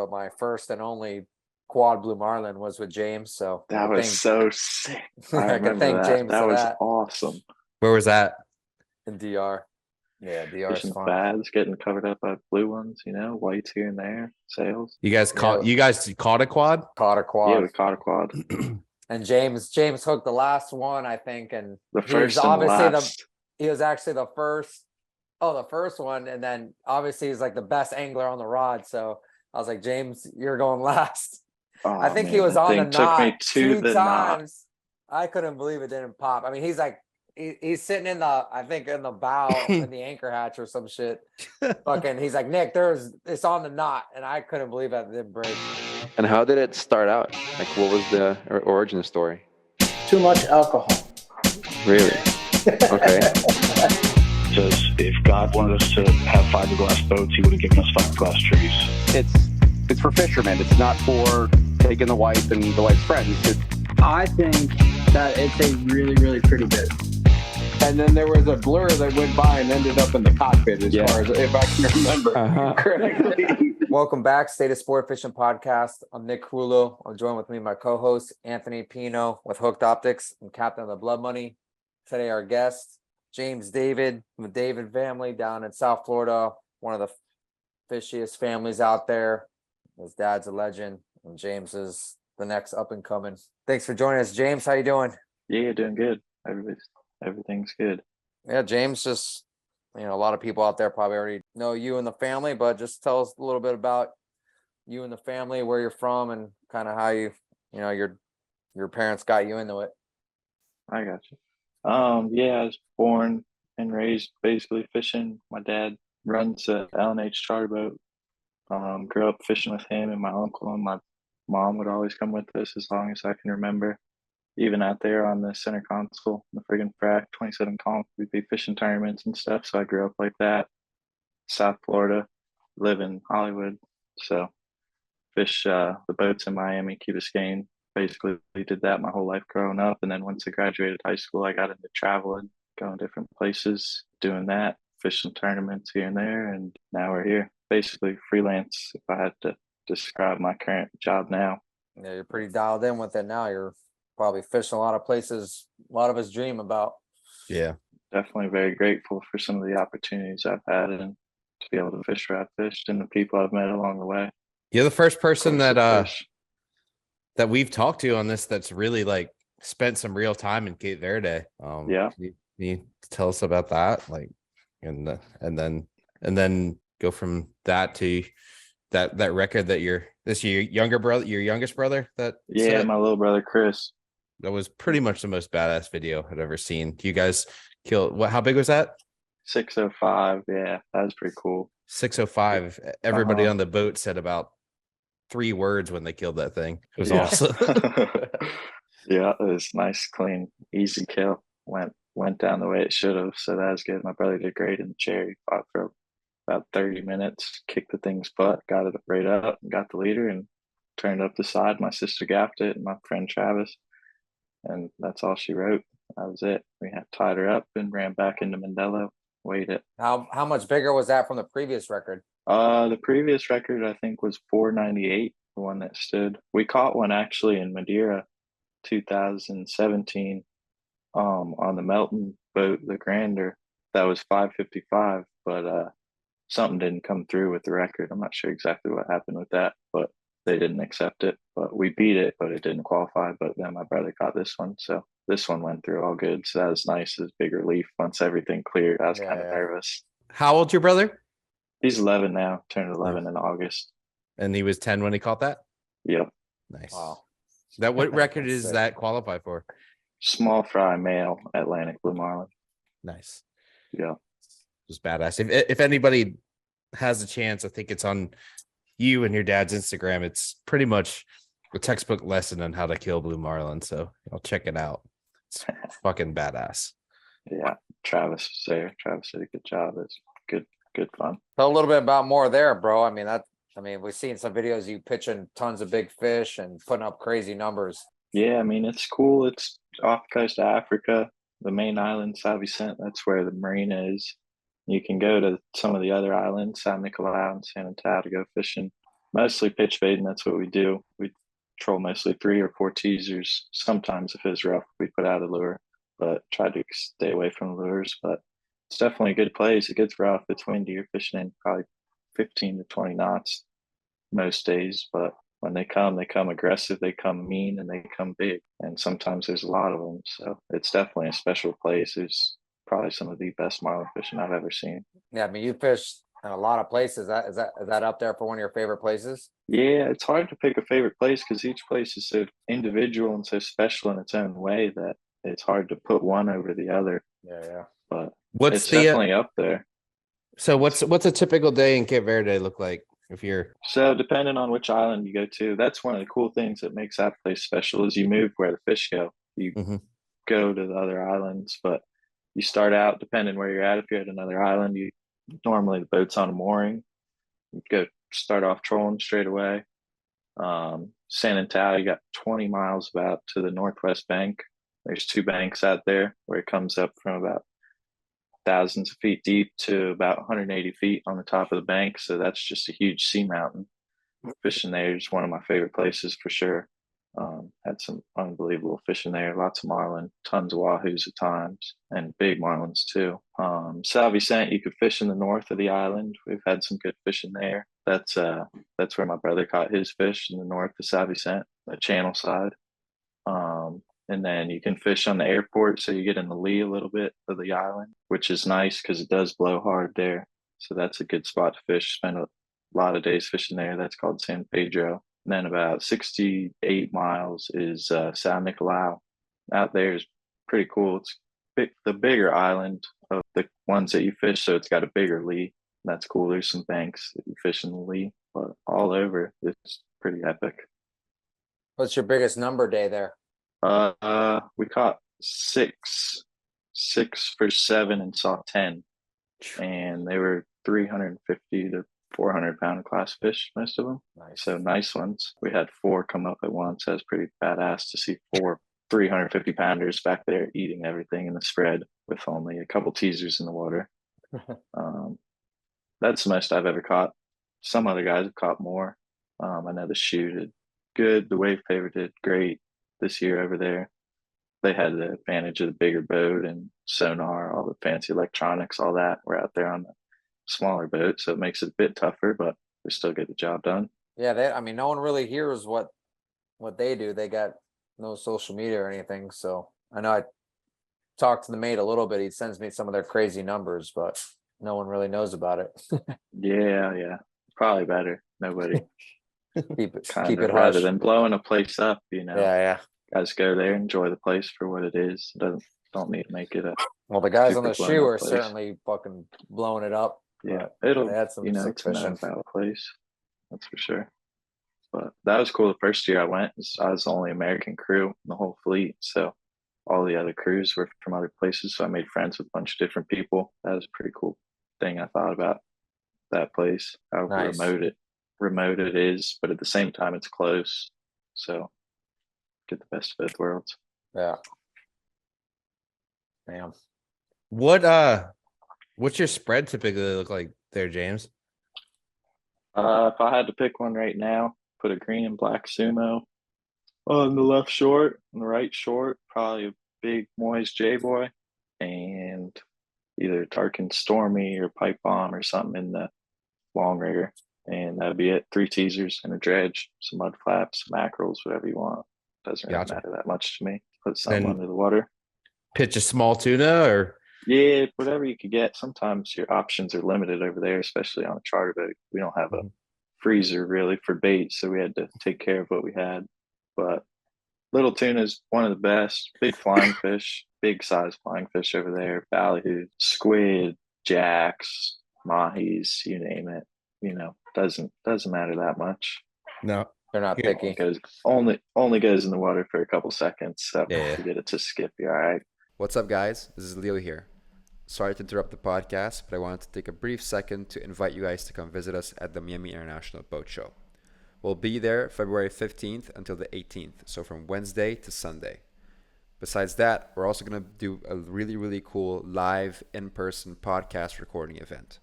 but my first and only quad blue marlin was with James. So That was so sick. I I can remember thank that. James That for was that. awesome. Where was that? In DR. Yeah, DR is Fishing fun. bads, getting covered up by blue ones, whites here and there, sails. You guys caught a quad? Caught a quad. Yeah, we caught a quad. And James hooked the last one, I think, and The first and obviously last. he was actually the first. Oh, the first one, and then obviously he's like the best angler on the rod. So I was like, James, you're going last. Oh, I think man, he was that on the thing took me knot to 2 the times. I couldn't believe it didn't pop. I mean, he's like he's sitting in the bow in the anchor hatch or some shit. Fucking, he's like, Nick, it's on the knot, and I couldn't believe that it didn't break. And how did it start out? Like, what was the origin story? Too much alcohol. Really? Okay. Says if God wanted us to have fiberglass boats, he would have given us fiberglass trees. It's for fishermen. It's not for taking the wife and the wife's friends. I think that it's a really, really pretty bit. And then there was a blur that went by and ended up in the cockpit, as far as if I can remember correctly. Welcome back, State of Sport Fishing Podcast. I'm Nick Crulo. I'm joined with me, my co-host Anthony Pino with Hooked Optics and Captain of the Blood Money. Today, our guest James David from the David family down in South Florida, one of the fishiest families out there. His dad's a legend, and James is the next up and coming. Thanks for joining us, James. How you doing? Yeah, doing good. Everything's good. Yeah, James, just, a lot of people out there probably already know you and the family, but just tell us a little bit about you and the family, where you're from, and kind of how your parents got you into it. I got you. Yeah, I was born and raised basically fishing. My dad runs a L&H charter boat. Grew up fishing with him and my uncle, and my mom would always come with us as long as I can remember. Even out there on the center console, the friggin' frac 27 comp, we'd be fishing tournaments and stuff. So I grew up like that. South Florida, live in Hollywood. So fish the boats in Miami, Key Biscayne. Basically did that my whole life growing up. And then once I graduated high school, I got into traveling, going different places, doing that, fishing tournaments here and there. And now we're here. Basically freelance, if I had to describe my current job now. Yeah, you're pretty dialed in with it now. You're probably fishing a lot of places a lot of us dream about. Yeah, definitely very grateful for some of the opportunities I've had and to be able to fish where I've fished and the people I've met along the way. You're the first person that we've talked to on this that's really like spent some real time in Cape Verde. Yeah, can you tell us about that, like, and then go from that to that record that your youngest brother that set? My little brother Chris. That was pretty much the most badass video I've ever seen. You guys killed how big was that? 605. Yeah, that was pretty cool. 605. Everybody on the boat said about 3 words when they killed that thing. It was awesome. Yeah, it was nice, clean, easy kill. Went down the way it should have. So that was good. My brother did great in the chair. He fought for about 30 minutes, kicked the thing's butt, got it right up, got the leader, and turned up the side. My sister gaffed it, and my friend Travis. And that's all she wrote. That was it. We had tied her up and ran back into Mandela, weighed it. How much bigger was that from the previous record? The previous record I think was 498, the one that stood. We caught one actually in Madeira 2017 on the Melton boat, the Grander. That was 555, but something didn't come through with the record. I'm not sure exactly what happened with that, but they didn't accept it. But we beat it, but it didn't qualify. But then my brother caught this one, so this one went through all good. So that was nice. It was a big relief once everything cleared. I was kind of nervous. How old's your brother? He's 11 now, turned 11 in August. And he was 10 when he caught that? Yep. Nice. Wow. That what record is that qualify for? Small fry male Atlantic blue marlin. Nice. Yeah. It was badass. If anybody has a chance, I think it's on you and your dad's Instagram. It's pretty much a textbook lesson on how to kill blue marlin. So I'll check it out. It's fucking badass. Yeah. Travis was there. Travis did a good job. It's good fun. Tell a little bit about more there, bro. I mean, we've seen some videos you pitching tons of big fish and putting up crazy numbers. Yeah, I mean, it's cool. It's off the coast of Africa, the main island, Sao Vicente. That's where the marina is. You can go to some of the other islands, San Nicolau and San Antao, to go fishing. mostly pitch baiting. That's what we do. We troll mostly 3 or 4 teasers. Sometimes if it's rough, we put out a lure, but try to stay away from lures. But it's definitely a good place. It gets rough. It's windy. You're fishing in probably 15 to 20 knots most days, but when they come aggressive, they come mean, and they come big. And sometimes there's a lot of them. So it's definitely a special place. It's probably some of the best marlin fishing I've ever seen. Yeah, I mean, you fished in a lot of places. Is that up there for one of your favorite places? Yeah, it's hard to pick a favorite place because each place is so individual and so special in its own way that it's hard to put one over the other. Yeah. But What's it's the definitely up there. so what's a typical day in Cape Verde look like if you're So depending on which island you go to, that's one of the cool things that makes that place special is you move where the fish go. You Mhm. go to the other islands, but you start out depending where you're at. If you're at another island, you normally the boat's on a mooring. You go start off trolling straight away. San Antao, you got 20 miles about to the northwest bank. There's 2 banks out there where it comes up from about thousands of feet deep to about 180 feet on the top of the bank. So that's just a huge sea mountain. Fishing there is one of my favorite places for sure. Had some unbelievable fishing there, lots of marlin, tons of wahoos at times, and big marlins too. Sal Vicente, you could fish in the north of the island. We've had some good fishing there. That's where my brother caught his fish in the north of Sal Vicente, the channel side. And then you can fish on the airport, so you get in the lee a little bit of the island, which is nice because it does blow hard there. So that's a good spot to fish. Spend a lot of days fishing there. That's called San Pedro. And then about 68 miles is San Nicolau. Out there is pretty cool. It's the bigger island of the ones that you fish, so it's got a bigger lee. That's cool. There's some banks that you fish in the lee, but all over it's pretty epic. What's your biggest number day there? We caught six for 7 and saw 10, and they were 350 to 400 pound class fish, most of them. Nice. So nice ones. We had 4 come up at once. That was pretty badass to see 4 350 pounders back there eating everything in the spread with only a couple teasers in the water. That's the most I've ever caught. Some other guys have caught more. I know the shoe did good. The wave paver did great this year over there. They had the advantage of the bigger boat and sonar, all the fancy electronics, all that. We're out there on the smaller boat, so it makes it a bit tougher, but they still get the job done. Yeah, I mean, no one really hears what they do. They got no social media or anything. So I know I talked to the mate a little bit. He sends me some of their crazy numbers, but no one really knows about it. Yeah. Probably better. Nobody. keep it Rather hush. than blowing a place up, Yeah. guys go there, enjoy the place for what it is. Don't need to make it a Well, the guys on super the blown shoe up are place. certainly fucking blowing it up. Yeah, They had some sick it's a fishing. known place. That's for sure. But that was cool. The first year I went, I was the only American crew in the whole fleet. So all the other crews were from other places. So I made friends with a bunch of different people. That was a pretty cool thing I thought about that place. How Nice. remote it is, but at the same time it's close. So get the best of both worlds. Yeah. Damn. what's your spread typically look like there, James? If I had to pick one right now, put a green and black sumo on the left short, on the right short, probably a big Moyes J-Boy, and either Tarkin Stormy or Pipe Bomb or something in the long rigger. And that'd be it. 3 teasers and a dredge, some mud flaps, some mackerels, whatever you want. Doesn't really Gotcha. matter that much to me. Put something Then- under the water. Pitch a small tuna or Yeah, whatever you could get. Sometimes your options are limited over there, especially on a charter boat. We don't have a freezer really for bait, so we had to take care of what we had. But little tuna is one of the best. Big flying fish, big size flying fish over there. Ballyhoo, squid, jacks, mahis, you name it. Doesn't matter that much. no? They're not Yeah. picky. Goes only goes in the water for a couple seconds. So Yeah. to get it to skip, you're all right. What's up, guys? This is Leo here. Sorry to interrupt the podcast, but I wanted to take a brief second to invite you guys to come visit us at the Miami International Boat Show. We'll be there February 15th until the 18th, so from Wednesday to Sunday. Besides that, we're also going to do a really, really cool live in-person podcast recording event.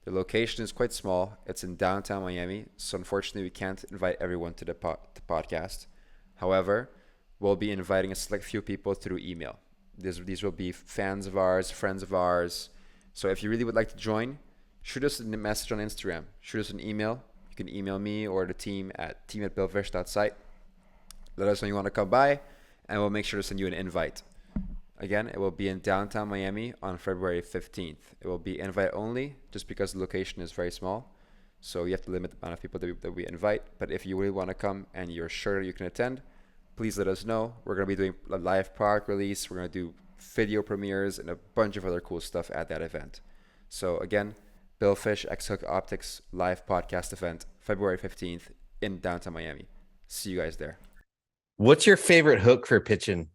The location is quite small. It's in downtown Miami, so unfortunately we can't invite everyone to the podcast. However, we'll be inviting a select few people through email. These will be fans of ours, friends of ours. So if you really would like to join, shoot us a message on Instagram. Shoot us an email. You can email me or the team at team@billfish.site. Let us know you want to come by, and we'll make sure to send you an invite. Again, it will be in downtown Miami on February 15th. It will be invite only just because the location is very small. So you have to limit the amount of people that we invite. But if you really want to come and you're sure you can attend, please let us know. We're going to be doing a live product release. We're going to do video premieres and a bunch of other cool stuff at that event. So again, Billfish X Hook Optics live podcast event, February 15th in downtown Miami. See you guys there. What's your favorite hook for pitching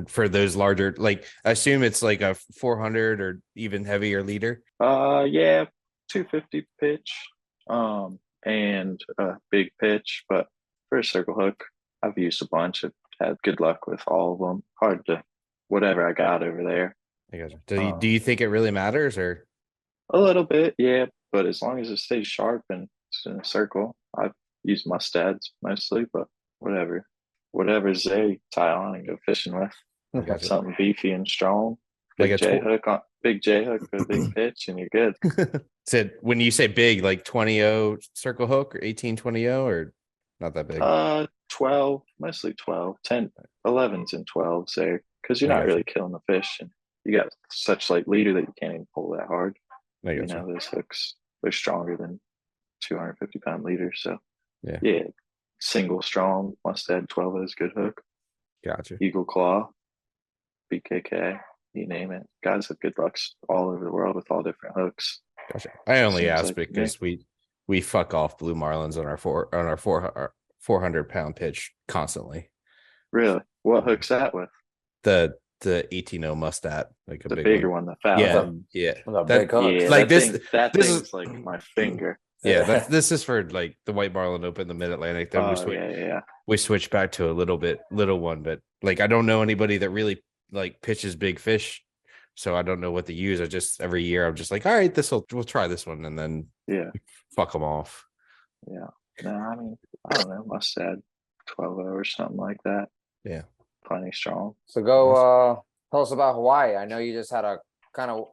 for those larger? Like, I assume it's like a 400 or even heavier leader. Yeah, 250 pitch, and a big pitch. But for a circle hook, I've used a bunch. I've had good luck with all of them. Hard to whatever I got over there. I guess. Do you think it really matters, or a little bit? Yeah, but as long as it stays sharp and it's in a circle, I've used mustads mostly. But whatever's there, you tie on and go fishing with. I gotcha. Something beefy and strong. Like Big J hook for a big pitch, and you're good. Said when you say big, like 20-0 circle hook or 18-20-0, or not that big? 12, mostly 12, 10, 11s and 12s there, because you're I not gotcha. really killing the fish, and you got such like leader that you can't even pull that hard. I You gotcha. know, those hooks, they're stronger than 250-pound leaders. So Yeah. Single strong mustad 12 is good hook. Gotcha. Eagle claw, BKK, you name it. Guys have good lucks all over the world with all different hooks. Gotcha. I only Seems asked like because we fuck off blue marlins on our 400-pound pitch constantly. Really? What hook's that with? The 18-0 mustat, like a The big bigger one. one, the fat Yeah, one. yeah. The That- big hooks. Yeah, Like that this thing's is- like my finger. Yeah, this is for like the White Marlin Open, the Mid Atlantic. Then we switched back to a little one, but like I don't know anybody that really like pitches big fish, so I don't know what to use. I just every year I'm just like, all right, we'll try this one, and then fuck them off. Yeah. No, I mean, I don't know. Mustad 12 or something like that. Yeah. Plenty strong. So go tell us about Hawaii. I know you just had a kind of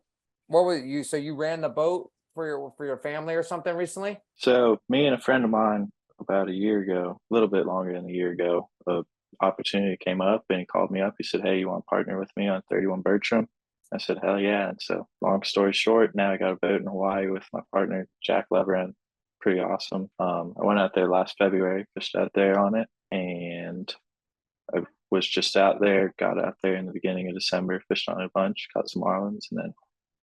so you ran the boat for your family or something recently? So me and a friend of mine about a year ago, a little bit longer than a year ago, a opportunity came up and he called me up. He said, "Hey, you want to partner with me on 31 Bertram?" I said, "Hell yeah." And so long story short, now I got a boat in Hawaii with my partner, Jack Leverin. Pretty awesome. I went out there last February, fished out there on it, and I was just out there, got out there in the beginning of December, fished on a bunch, caught some marlins, and then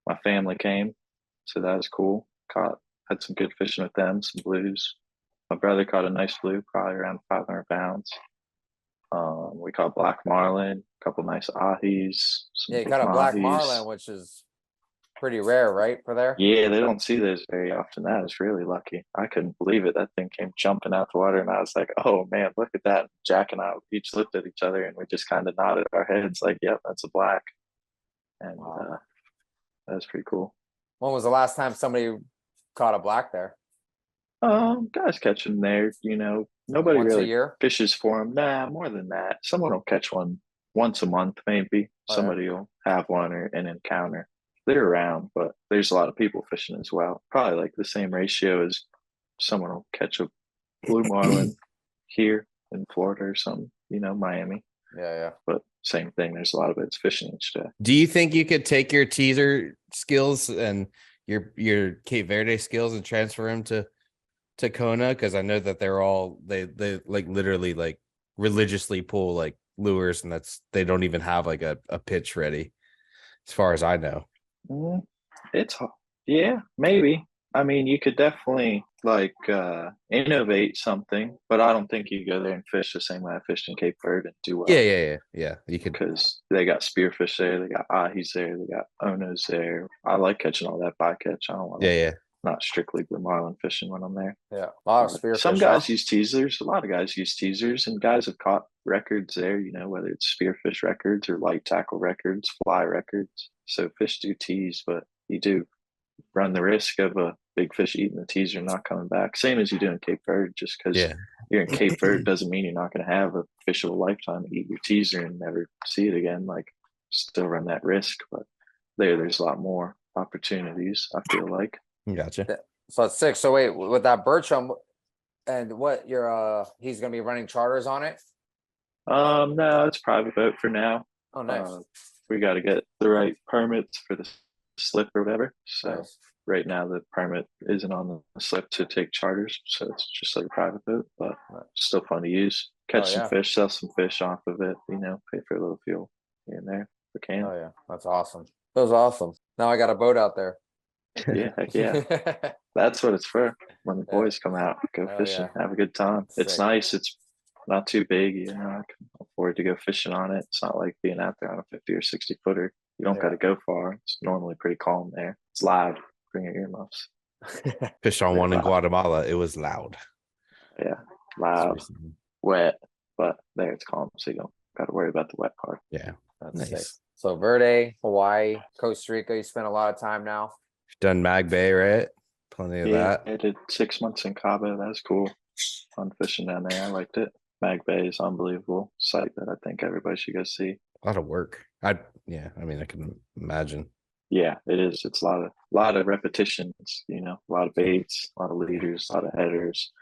my family came. So that was cool. Had some good fishing with them, some blues. My brother caught a nice blue, probably around 500 pounds. We caught black marlin, a couple nice ahis. Yeah, you got a black marlin, which is pretty rare, right, for there? Yeah, they don't see those very often. That was really lucky. I couldn't believe it. That thing came jumping out the water, and I was like, "Oh man, look at that!" Jack and I each looked at each other, and we just kind of nodded our heads, like, "Yep, that's a black." And that was pretty cool. When was the last time somebody caught a black there? Guys catch them there. You know, nobody Once a really year? fishes for them. Nah, more than that. Someone will catch one once a month, maybe. Oh, yeah. Somebody will have one or an encounter. They're around, but there's a lot of people fishing as well. Probably like the same ratio as someone will catch a blue marlin here in Florida or something. You know, Miami. Yeah. But same thing. There's a lot of it's fishing each day. Do you think you could take your teaser skills and your Cape Verde skills and transfer them to Kona? Because I know that they're all they like literally like religiously pull like lures, and they don't even have like a pitch ready, as far as I know. It's maybe. I mean, you could definitely like innovate something, but I don't think you go there and fish the same way I fished in Cape Verde and do well. Yeah. You could, because they got spearfish there, they got ahis there, they got onos there. I like catching all that bycatch. I don't want to not strictly blue marlin fishing when I'm there. Yeah, a lot of spearfish. Some guys use teasers. A lot of guys use teasers, and guys have caught records there. You know, whether it's spearfish records or light tackle records, fly records. So fish do tease, but you do run the risk of a big fish eating the teaser and not coming back. Same as you do in Cape Verde. Just because Yeah. you're in Cape Verde doesn't mean you're not going to have a fish of a lifetime eat your teaser and never see it again. Like, still run that risk, but there's a lot more opportunities, I feel like. Gotcha. So it's 6. So wait, with that Bertram, and what he's gonna be running charters on it? No, it's private boat for now. Oh, nice. We got to get the right permits for the slip or whatever. So Nice. right now the permit isn't on the slip to take charters, so it's just like a private boat, but still fun to use. Catch some fish, sell some fish off of it, pay for a little fuel here and there if we can. Oh yeah, that's awesome. That was awesome. Now I got a boat out there. Yeah, heck yeah. That's what it's for. When the boys come out, go fishing, have a good time. Sick. It's nice. It's not too big, I can afford to go fishing on it. It's not like being out there on a 50 or 60 footer. You don't got to go far. It's normally pretty calm there. It's loud. Bring your earmuffs. Fished on one in Guatemala. It was loud. Yeah, loud, wet, but there it's calm, so you don't got to worry about the wet part. Yeah, That's nice. sick. So Verde, Hawaii, Costa Rica, you spent a lot of time now. Done Mag Bay, right? Plenty of that. I did 6 months in Cabo. That was cool. Fun fishing down there. I liked it. Mag Bay is unbelievable site that I think everybody should go see. A lot of work. I can imagine. Yeah, it is. It's a lot of repetitions, a lot of baits, a lot of leaders, a lot of headers,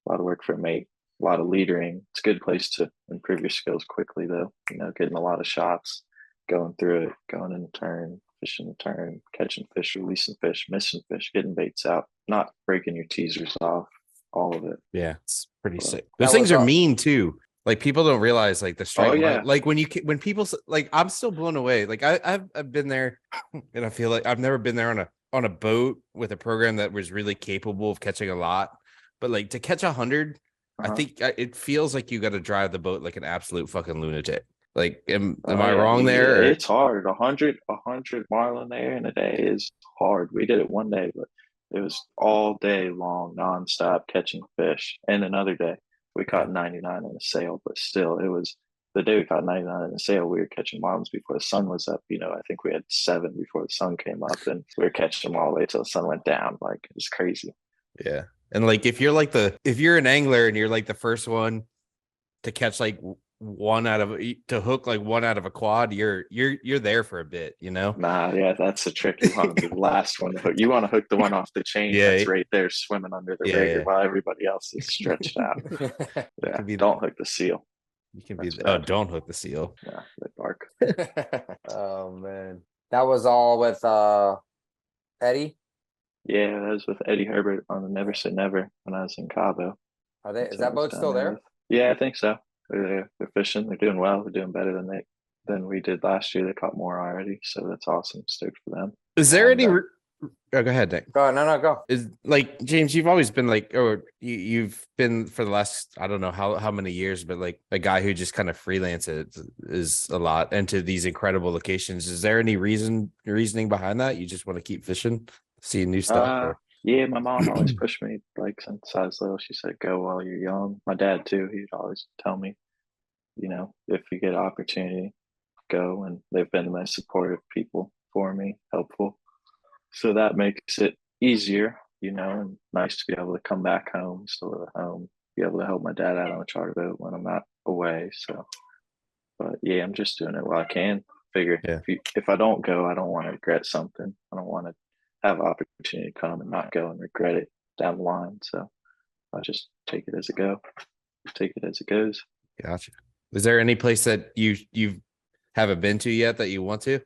a lot of work for a mate, a lot of leadering. It's a good place to improve your skills quickly though. Getting a lot of shots, going through it, going in a turn, fishing a turn, catching fish, releasing fish, missing fish, getting baits out, not breaking your teasers off, all of it. Yeah, it's pretty sick. Those things are mean too. Like, people don't realize like the strike. Like when people like, I'm still blown away. Like I've been there, and I feel like I've never been there on a boat with a program that was really capable of catching a lot. But like, to catch 100, I think it feels like you got to drive the boat like an absolute fucking lunatic. Like, am I wrong there? It's hard. 100 marlin there in a day is hard. We did it one day, but it was all day long, nonstop catching fish. And another day, we caught 99 in a sail, but still, it was the day we caught 99 in a sail. We were catching marlins before the sun was up. I think we had 7 before the sun came up, and we were catching them all the way till the sun went down. Like, it was crazy. Yeah. And like, if you're an angler and you're like the first one to catch like to hook like one out of a quad, you're there for a bit, Nah, yeah, that's the trick. You want to be the last one to hook. You want to hook the one off the chain that's right there swimming under the rigger while everybody else is stretched out. Don't hook the seal. You can don't hook the seal. Yeah, they bark. Oh man, that was all with Eddie. Yeah, that was with Eddie Herbert on the Never Say Never when I was in Cabo. Is that boat still there? Yeah, I think so. They're fishing. They're doing well. They're doing better than we did last year. They caught more already, so that's awesome. Stoked for them. Is there any? Go ahead, Nick. Go. Is like, James, you've always been like, or you've been for the last, I don't know how many years, but like a guy who just kind of freelances is a lot into these incredible locations. Is there any reasoning behind that? You just want to keep fishing, see new stuff? Yeah, my mom always pushed me, like, since I was little. She said, go while you're young. My dad, too, he'd always tell me, if you get an opportunity, go. And they've been the most supportive people for me, helpful. So that makes it easier, and nice to be able to come back home, still live at home, be able to help my dad out on a charter boat when I'm not away. So, but yeah, I'm just doing it while I can. Figure if I don't go, I don't want to regret something. I don't want to have an opportunity to come and not go and regret it down the line. So I just take it as it goes. Gotcha. Is there any place that you haven't been to yet that you want to?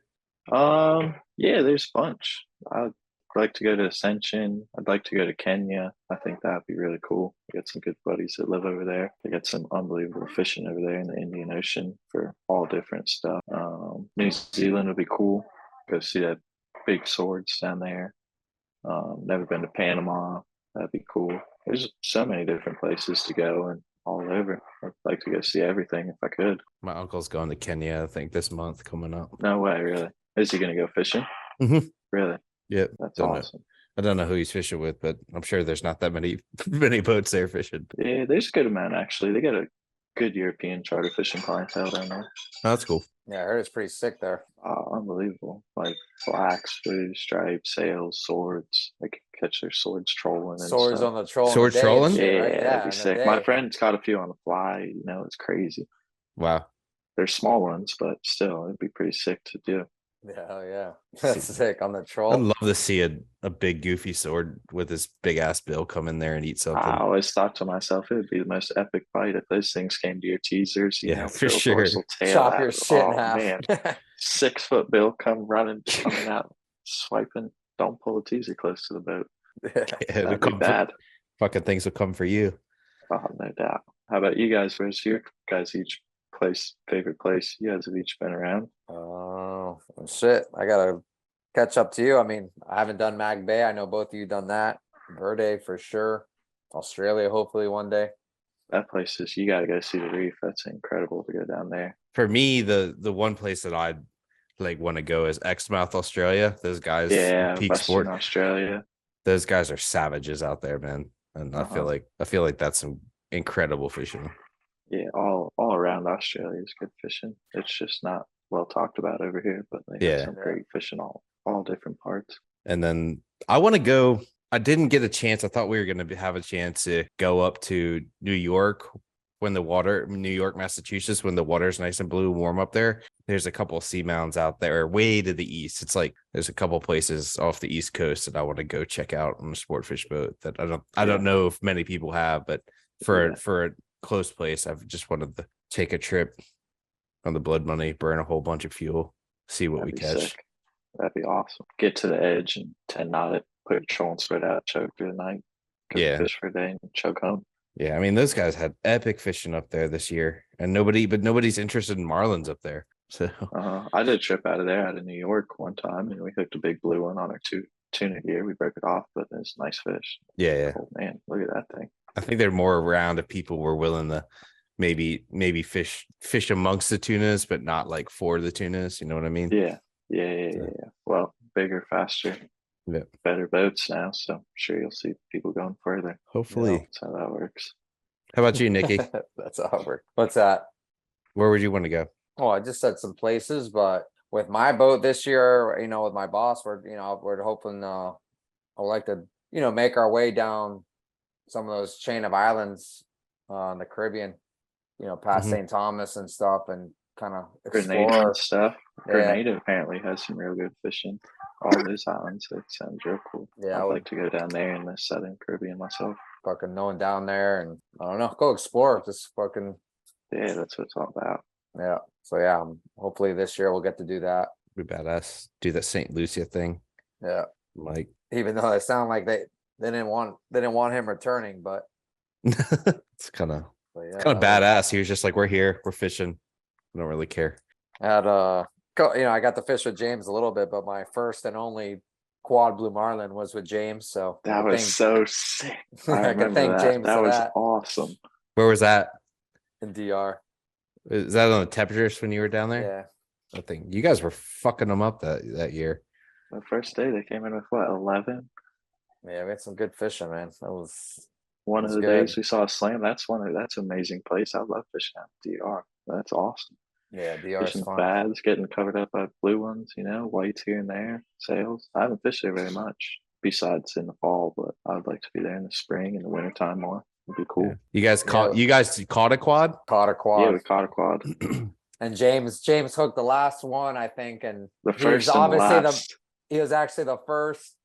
Yeah, there's a bunch. I'd like to go to Ascension. I'd like to go to Kenya. I think that'd be really cool. I got some good buddies that live over there. They got some unbelievable fishing over there in the Indian Ocean for all different stuff. New Zealand would be cool. Go see that big swords down there. Never been to Panama. That'd be cool. There's so many different places to go and all over. I'd like to go see everything if I could. My uncle's going to Kenya, I think, this month coming up. No way, really? Is he going to go fishing? Mm-hmm. Really? Yeah. That's awesome. I don't know who he's fishing with, but I'm sure there's not that many boats there fishing. Yeah, there's a good amount, actually. They got a good European charter fishing clientele down there. Oh, that's cool. Yeah, I heard it's pretty sick there. Unbelievable. Like blacks, blue stripes, sails, swords. They can catch their swords trolling and Swords stuff. on the troll. Sword in the day and trolling? shit, right? That'd Yeah, be in the sick. My day. friend's caught a few on the fly. You know, it's crazy. Wow. They're small ones, but still, it'd be pretty sick to do. Yeah, hell yeah. That's sick on the troll. I'd love to see a big goofy sword with his big ass bill come in there and eat something. I always thought to myself, it would be the most epic fight if those things came to your teasers. You Yeah, know, for Bill sure. dorsal tail Chop out your of- shit in oh, half. Man. 6-foot Bill coming out, swiping. Don't pull a teaser close to the boat. Yeah, That'd be bad. Fucking things will come for you. Oh, no doubt. How about you guys? Where's your guys each favorite place? You guys have each been around. Oh shit! I gotta catch up to you. I mean, I haven't done Mag Bay. I know both of you done that. Verde for sure. Australia, hopefully one day. That place is, you gotta go see the reef. That's incredible to go down there. For me, the one place that I'd like want to go is Exmouth, Australia. Those guys, Yeah, Peak Western Sport, Australia. those guys are savages out there, man. And I feel Uh-huh. like that's some incredible fishing. Yeah, all around Australia is good fishing. It's just not well talked about over here, but they Yeah. have some great fishing all different parts. And then I want to go. I didn't get a chance. I thought we were going to have a chance to go up to New York New York, Massachusetts, when the water's nice and blue and warm up there. There's a couple of seamounts out there way to the east. It's like there's a couple places off the East Coast that I want to go check out on a sportfish boat that I don't know if many people have, but for a close place, I've just wanted to take a trip on the blood money, burn a whole bunch of fuel, see what we catch. Sick. That'd be awesome. Get to the edge and 10 knot it, put your trolling spread out, choke through the night, Yeah. fish for a day, and choke home. Yeah, I mean those guys had epic fishing up there this year, and nobody's interested in marlins up there. So I did a trip out of New York one time, and we hooked a big blue one on our tuna gear. We broke it off, but it's nice fish. yeah. Oh man, look at that thing. I think they're more around if people were willing to maybe fish amongst the tunas, but not like for the tunas. You know what I mean? Yeah. Well, bigger, faster, Yeah. better boats now, so I'm sure you'll see people going further. Hopefully. That's how that works. How about you, Nikki? That's how it works. What's that? Where would you want to go? Oh, I just said some places, but with my boat this year, with my boss, we're hoping I'd like to, make our way down some of those chain of islands in the Caribbean, past Mhm. St. Thomas and stuff, and kind of Grenada explore. and stuff. Yeah. Grenada apparently has some real good fishing. All those islands, it sounds real cool. Yeah, I I'd would- like to go down there in the Southern Caribbean myself. Fucking knowing down there, and I don't know, go explore. Just fucking Yeah, that's what it's all about. yeah. So yeah, hopefully this year we'll get to do that. Be badass. Do that St. Lucia thing. Yeah. Like Even though it sounded like they didn't want him returning, but it's kind of yeah, kind of badass. He was just like, we're here, we're fishing. I don't really care. I had I got to fish with James a little bit, but my first and only quad blue marlin was with James. So That was so sick. I I can remember thank that. James That for was that. awesome. Where was that? in DR. Is that on the temperatures when you were down there? Yeah. I think you guys were fucking them up that year. The first day they came in with what, 11? Yeah, we had some good fishing, man. That was One of That's the good. days we saw a slam. That's an amazing place. I love fishing out in DR. That's awesome. yeah, DR is Fishing fun. baths, getting covered up by blue ones, whites here and there, sails. I haven't fished there very much besides in the fall, but I'd like to be there in the spring and the wintertime more. It'd be cool. Yeah. You guys caught a quad? Caught a quad. Yeah, we caught a quad. And James hooked the last one, I think, and The he was first and the obviously last. he was actually the first.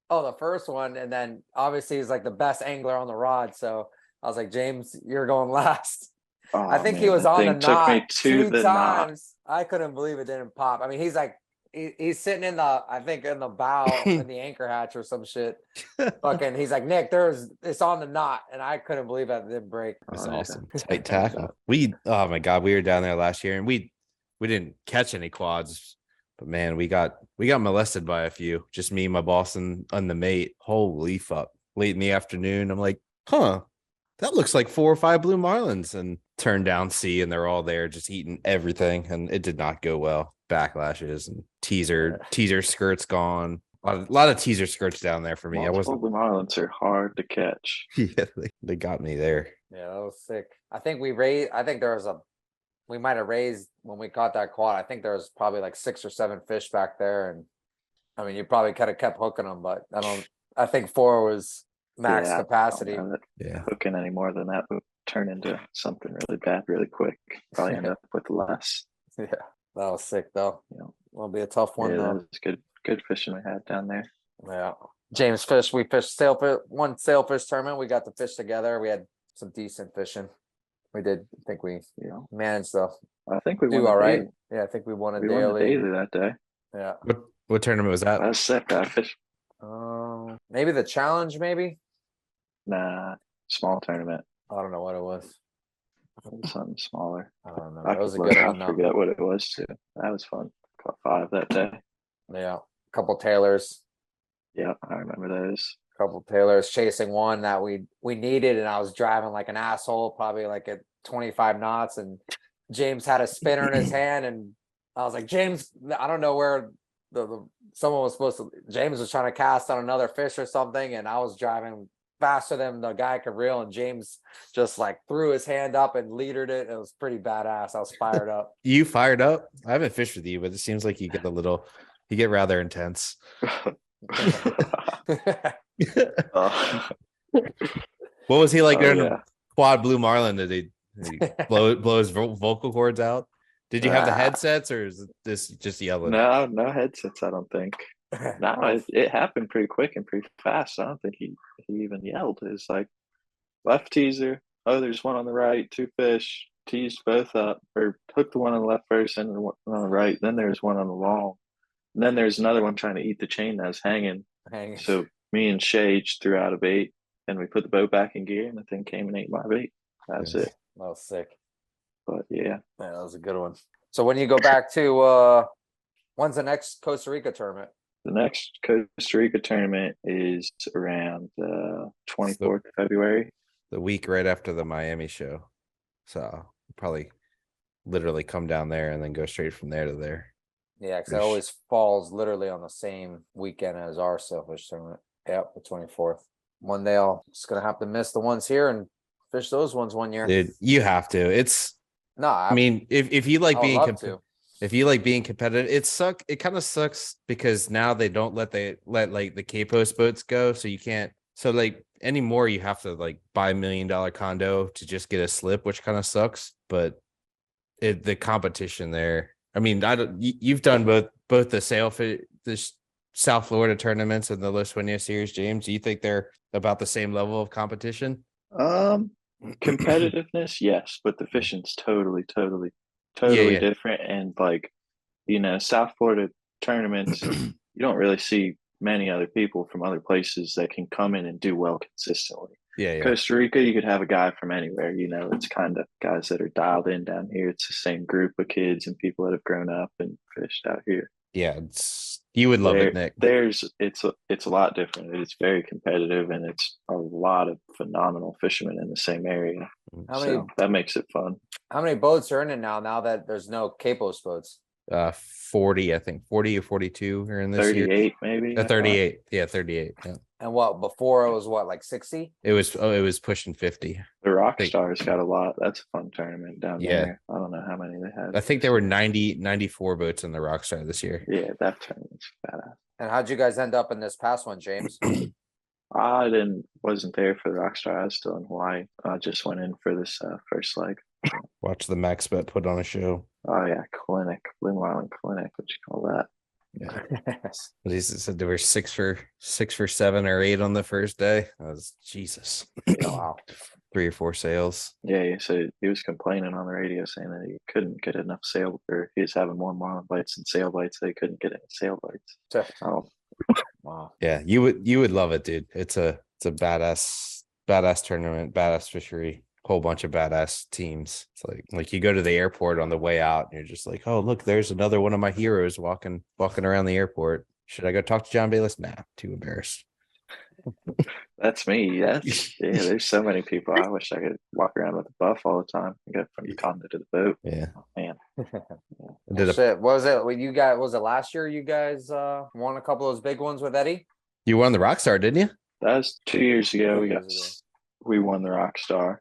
Oh, the first one, and then obviously he's like the best angler on the rod. So I was like, James, you're going last. Oh, I think he man, was that on the thing took me knot to two the knot. times. I couldn't believe it didn't pop. I mean, he's like, he's sitting in the bow in the anchor hatch or some shit. Fucking, he's like, Nick, it's on the knot, and I couldn't believe that it didn't break. That's Oh, yeah. awesome. Tight tackle. Oh my God, we were down there last year and we didn't catch any quads, but man, we got molested by a few. Just me, my boss, and the mate. Holy fuck. Late in the afternoon, I'm like, that looks like 4 or 5 blue marlins, and turn down sea and they're all there just eating everything, and it did not go well. Backlashes and teaser skirts gone. A lot of teaser skirts down there for me. I wasn't. Blue marlins are hard to catch. Yeah, they got me there. Yeah, that was sick. I think there was we might have raised when we caught that quad. I think there was probably like 6 or 7 fish back there, and I mean, you probably kind of kept hooking them, but I think 4 was max Yeah, I don't capacity. know that Yeah. hooking any more than that would turn into something really bad really quick. Probably end up with less. Yeah, that was sick though. You know, Will be a tough one yeah, that though. was good fishing we had down there. Yeah. James fished. We fished one sailfish tournament. We got to fish together. We had some decent fishing. We did. I think we managed to I think we do won all a right. daily. Yeah, I think we won a We won the daily. daily that day. Yeah. What tournament was that? That was sick. I fished Maybe the challenge. Maybe small tournament. I don't know what it was. Something smaller. I don't know. I It was a could good look, one I though. forget what it was too. That was fun. Caught 5 that day. Yeah, a couple Taylors. Yeah, I remember those. Couple Taylors chasing one that we needed, and I was driving like an asshole, probably like at 25 knots, and James had a spinner in his hand, and I was like, James, I don't know where someone was supposed to. James was trying to cast on another fish or something, and I was driving faster than the guy could reel, and James just like threw his hand up and leadered it. It was pretty badass. I was fired up. You fired up? I haven't fished with you, but it seems like you get rather intense. What was he like during the quad blue marlin? Did he blow his vocal cords out? Did you have the headsets, or is this just yelling? No headsets, I don't think. No, it happened pretty quick and pretty fast. I don't think he even yelled. It was like left teaser. Oh, there's one on the right, 2 fish, teased both up, or hooked the one on the left first and the one on the right. Then there's one on the long. And then there's another one trying to eat the chain that was hanging. So me and Shay threw out a bait, and we put the boat back in gear, and the thing came and ate my bait. That was it. That was sick. But yeah, that was a good one. So when you go back to when's the next Costa Rica tournament? The next Costa Rica tournament is around 24th of February. The week right after the Miami show. So I'll probably literally come down there and then go straight from there to there. Yeah, because it always falls literally on the same weekend as our sailfish tournament. Yep, the 24th. One day I'll just gonna have to miss the ones here and fish those ones one year. Dude, you have to. It's I mean, if you like being if you like being competitive, it kind of sucks because now they don't let like the K-Post boats go, so you can't. So like anymore, you have to like buy $1 million condo to just get a slip, which kind of sucks. But the competition there. I mean, you've done both the sailfish, the South Florida tournaments and the Los Sueños series, James. Do you think they're about the same level of competition? Competitiveness, yes, but the fishing's totally different. And like, South Florida tournaments, you don't really see many other people from other places that can come in and do well consistently. Yeah. Costa Rica, you could have a guy from anywhere. It's kind of guys that are dialed in down here. It's the same group of kids and people that have grown up and fished out here. Yeah, you would love it, Nick. It's a lot different. It's very competitive, and it's a lot of phenomenal fishermen in the same area. That makes it fun. How many boats are in it now that there's no K-Post boats? 40, I think 40 or 42 are in this 38 year. Maybe 38. Yeah, 38. Yeah. And before it was like 60? It was pushing 50. The Rockstars got a lot. That's a fun tournament down there. I don't know how many they had. I think there were 94 boats in the Rockstar this year. Yeah, that tournament's badass. And how'd you guys end up in this past one, James? I wasn't there for the Rockstar. I was still in Hawaii. I just went in for this first leg. Watch the Max Bet put on a show. Oh yeah, clinic, Blue Marlin Clinic. What you call that? Yeah. He said there were 6 for 7 or 8 on the first day. That was Jesus. Wow. 3 or 4 sales. Yeah, so he was complaining on the radio saying that he couldn't get enough sail, or he was having more marlin bites than sail bites. So he couldn't get any sail bites. Oh, wow. Yeah, you would love it, dude. It's a badass tournament, badass fishery. Whole bunch of badass teams. It's like you go to the airport on the way out and you're just like, oh look, there's another one of my heroes walking around the airport. Should I go talk to John Bayless? Nah, too embarrassed. That's me. Yes. Yeah, there's so many people. I wish I could walk around with a buff all the time and go from the condo to the boat. Yeah. Oh, man. Shit. What was it? When you guys, was it last year you guys won a couple of those big ones with Eddie? You won the Rockstar, didn't you? That was 2 years ago. We won the Rockstar.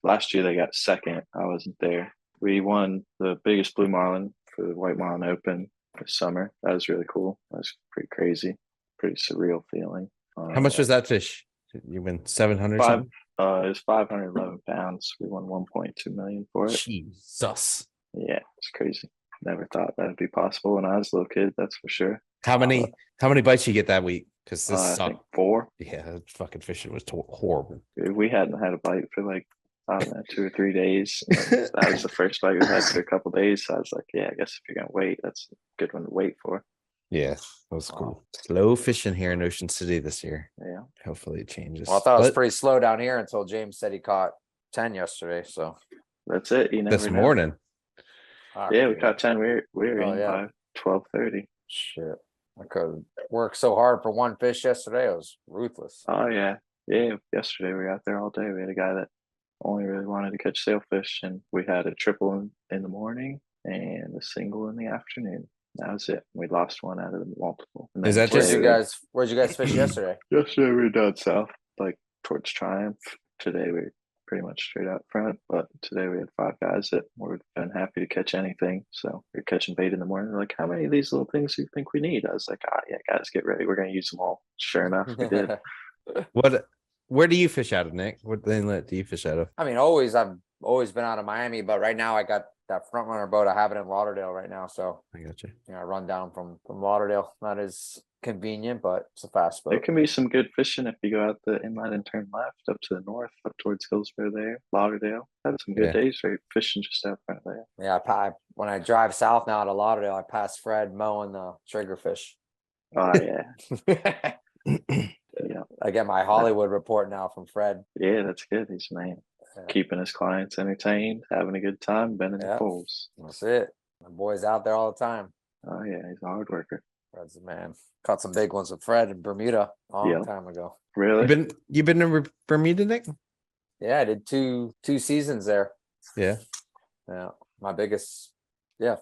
Last year they got second. I wasn't there. We won the biggest blue marlin for the White Marlin Open this summer. That was really cool. That was pretty crazy, pretty surreal feeling. How much was that fish? You win 700 Five. something? It was 511 pounds. We won 1.2 million for it. Jesus. Yeah, it's crazy. Never thought that'd be possible when I was a little kid. That's for sure. How many bites you get that week? Because this I sucked. think 4. Yeah, fucking fishing was horrible. We hadn't had a bite for like, I don't know, 2 or 3 days. That was the first bite we've had for a couple of days. So I was like, yeah, I guess if you're gonna wait, that's a good one to wait for. Yeah, that was cool. Slow fishing here in Ocean City this year. Yeah. Hopefully it changes. Well, I thought it was pretty slow down here until James said he caught 10 yesterday. So that's it. You never this know. morning. Yeah, we caught 10. We were in yeah. by 12:30. Shit. I could work so hard for one fish yesterday. It was ruthless. Oh yeah. Yeah. Yesterday we were out there all day. We had a guy that only really wanted to catch sailfish, and we had a triple in the morning and a single in the afternoon. That was it. We lost one out of the multiple. And Is then that just today Where'd you guys fish yesterday? Yesterday we were down south, like towards Triumph. Today we were pretty much straight out front, but today we had 5 guys that would have been happy to catch anything. So we were catching bait in the morning. They're like, how many of these little things do you think we need? I was like, yeah, guys, get ready. We're going to use them all. Sure enough, we did. Where do you fish out of, Nick? What inlet do you fish out of? I mean, I've always been out of Miami, but right now I got that front runner boat. I have it in Lauderdale right now. So I got you. I run down from Lauderdale. Not as convenient, but it's a fast There boat. can be some good fishing if you go out the inlet and turn left up to the north, up towards Hillsborough there, Lauderdale. Had some good days for fishing just out front there. Yeah, when I drive south now to Lauderdale, I pass Fred mowing the triggerfish. Oh yeah. Yeah. I get my Hollywood report now from Fred. Yeah, that's good. He's a man. Yeah. Keeping his clients entertained, having a good time, bending the Yeah. poles. That's it. My boy's out there all the time. Oh yeah, he's a hard worker. Fred's the man. Caught some big ones with Fred in Bermuda a long time ago. Really? You been to Bermuda, Nick? Yeah, I did two seasons there. Yeah. Yeah. My biggest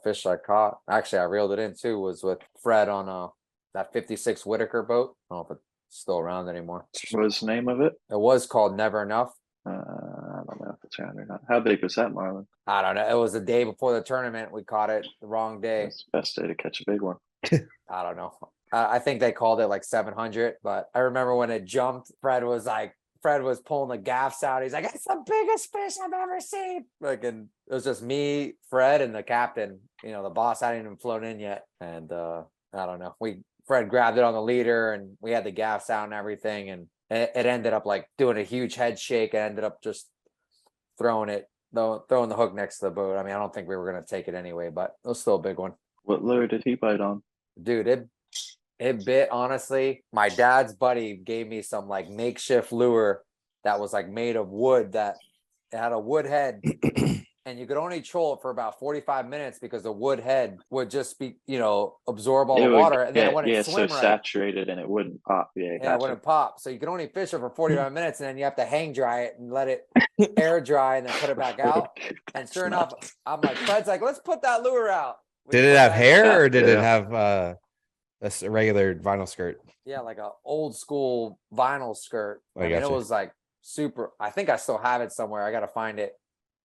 fish I caught. Actually, I reeled it in too, was with Fred on that 56 Whitaker boat. I don't know if it's still around anymore. What was the name of it? It was called Never Enough. I don't know if it's around or not. How big was that marlin? I don't know. It was the day before the tournament. We caught it the wrong day. That's the best day to catch a big one. I don't know. I think they called it like 700, but I remember when it jumped, Fred was pulling the gaffs out. He's like, it's the biggest fish I've ever seen. Like, and it was just me, Fred, and the captain. The boss hadn't even flown in yet. And I don't know. Fred grabbed it on the leader and we had the gaffs out and everything. And it ended up like doing a huge head shake. and ended up just throwing the hook next to the boat. I mean, I don't think we were going to take it anyway, but it was still a big one. What lure did he bite on? Dude, it bit, honestly. My dad's buddy gave me some like makeshift lure that was like made of wood, that it had a wood head and you could only troll it for about 45 minutes because the wood head would just be, absorb all the water. And then when it swim right, saturated and it wouldn't pop. Yeah, it wouldn't pop. So you can only fish it for 45 minutes and then you have to hang dry it and let it air dry and then put it back out. And sure enough, I'm like, Fred's like, let's put that lure out. Did it have hair or did it have a regular vinyl skirt? Yeah, like a old school vinyl skirt. I mean, gotcha. it was like super. I think I still have it somewhere. I got to find it.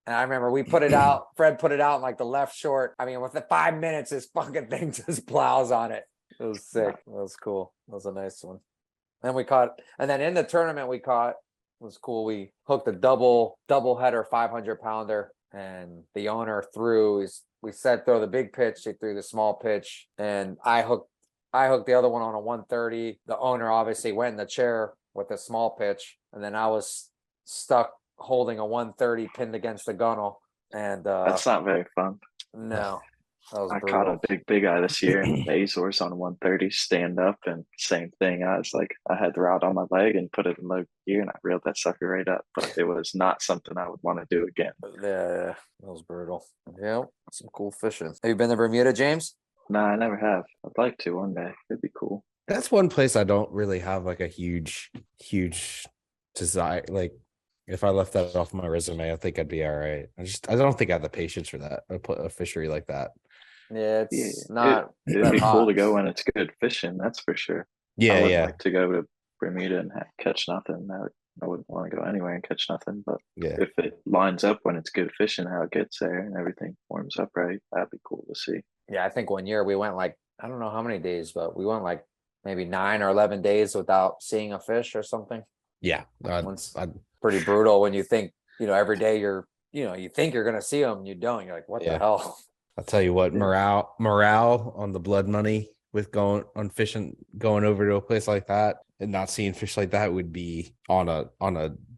And I remember we put it out. Fred put it out in like the left short. I mean, within 5 minutes, this fucking thing just plows on it. It was sick. It was cool. It was a nice one. And then in the tournament we caught, it was cool. We hooked a double header 500 pounder, and the owner threw. We said throw the big pitch. He threw the small pitch, and I hooked the other one on a 130. The owner obviously went in the chair with a small pitch, and then I was stuck holding a 130 pinned against the gunnel. And that's not very fun. No, that was I brutal. caught a big eye this year in the Azores on 130 stand up, and same thing. I was like, I had the rod on my leg and put it in low gear, and I reeled that sucker right up. But it was not something I would want to do again. Yeah, that was brutal. Yeah, some cool fishing. Have you been to Bermuda, James? No, I never have. I'd like to one day. It'd be cool. That's one place I don't really have like a huge desire. Like if I left that off my resume, I think I'd be all right. I don't think I have the patience for that. A fishery like that. Yeah, it's not. It'd be cool to go when it's good fishing. That's for sure. Yeah, I would yeah. like to go to Bermuda and catch nothing. I wouldn't want to go anywhere and catch nothing. But Yeah. if it lines up when it's good fishing, how it gets there and everything warms up right, that'd be cool to see. Yeah, I think one year we went like, I don't know how many days, but we went like maybe 9 or 11 days without seeing a fish or something. Yeah. Once pretty brutal when you think, every day you think you're gonna see them, you don't. You're like, what the Yeah. hell? I'll tell you what, morale on the blood money with going on fishing, going over to a place like that and not seeing fish like that would be on a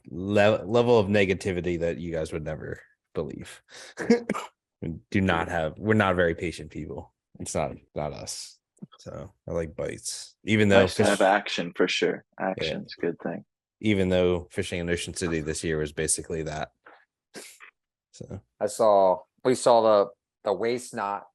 level of negativity that you guys would never believe. We're not very patient people. It's not us. So I like bites, even though Nice to have action for sure. Action's a good thing. Even though fishing in Ocean City this year was basically that. So we saw the waist knot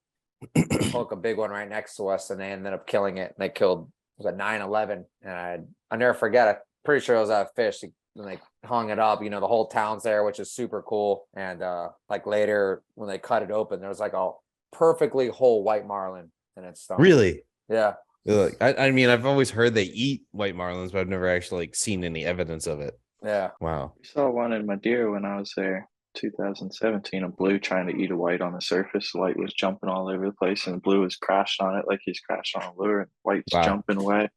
hook, a big one right next to us, and they ended up killing it. And they killed, it was a 9-11, and I never forget. I'm pretty sure it was that fish. When they hung it up, the whole town's there, which is super cool. And like later when they cut it open, there was like a perfectly whole white marlin in its stomach. Really? Yeah. Look, I mean, I've always heard they eat white marlins, but I've never actually seen any evidence of it. Yeah. Wow. We saw one in Madeira when I was there, 2017. A blue trying to eat a white on the surface. The white was jumping all over the place, and the blue was crashed on it like he's crashed on a lure. And white's jumping away.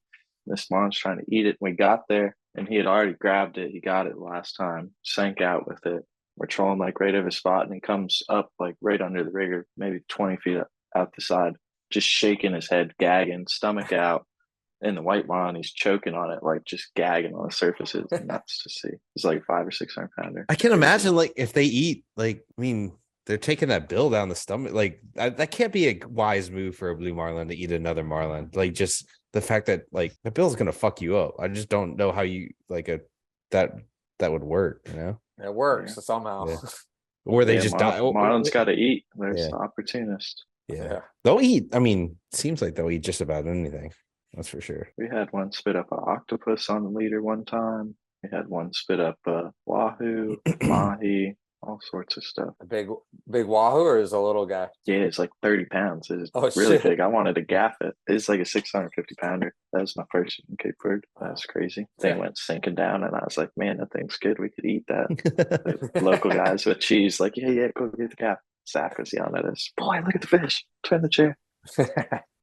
This marlin's trying to eat it. We got there, and he had already grabbed it. He got it last time, sank out with it. We're trolling like right over the spot, and he comes up like right under the rigger, maybe 20 feet out the side, just shaking his head, gagging, stomach out. In the white marlin, he's choking on it, like just gagging on the surface. It's nuts to see. It's like 500 or 600 pounder. I can imagine, like, if they eat, like, I mean, they're taking that bill down the stomach. Like, that can't be a wise move for a blue marlin to eat another marlin. Like, just the fact that, like, the bill's gonna fuck you up. I just don't know how you that would work. It works somehow. Yeah. Or they just die. Marlin's got to eat. There's the opportunist. Yeah, they'll eat. I mean, it seems like they'll eat just about anything. That's for sure. We had one spit up an octopus on the leader one time. We had one spit up a wahoo, mahi, all sorts of stuff. A big wahoo, or is a little guy? Yeah, it's like 30 pounds. It's really big. I wanted to gaff it. It's like a 650 pounder. That was my first in Cape Verde. That was crazy. Thing went sinking down, and I was like, man, that thing's good. We could eat that. The local guys with cheese, like, yeah, go get the gaff. Zach was yelling at us, boy, look at the fish. Turn the chair.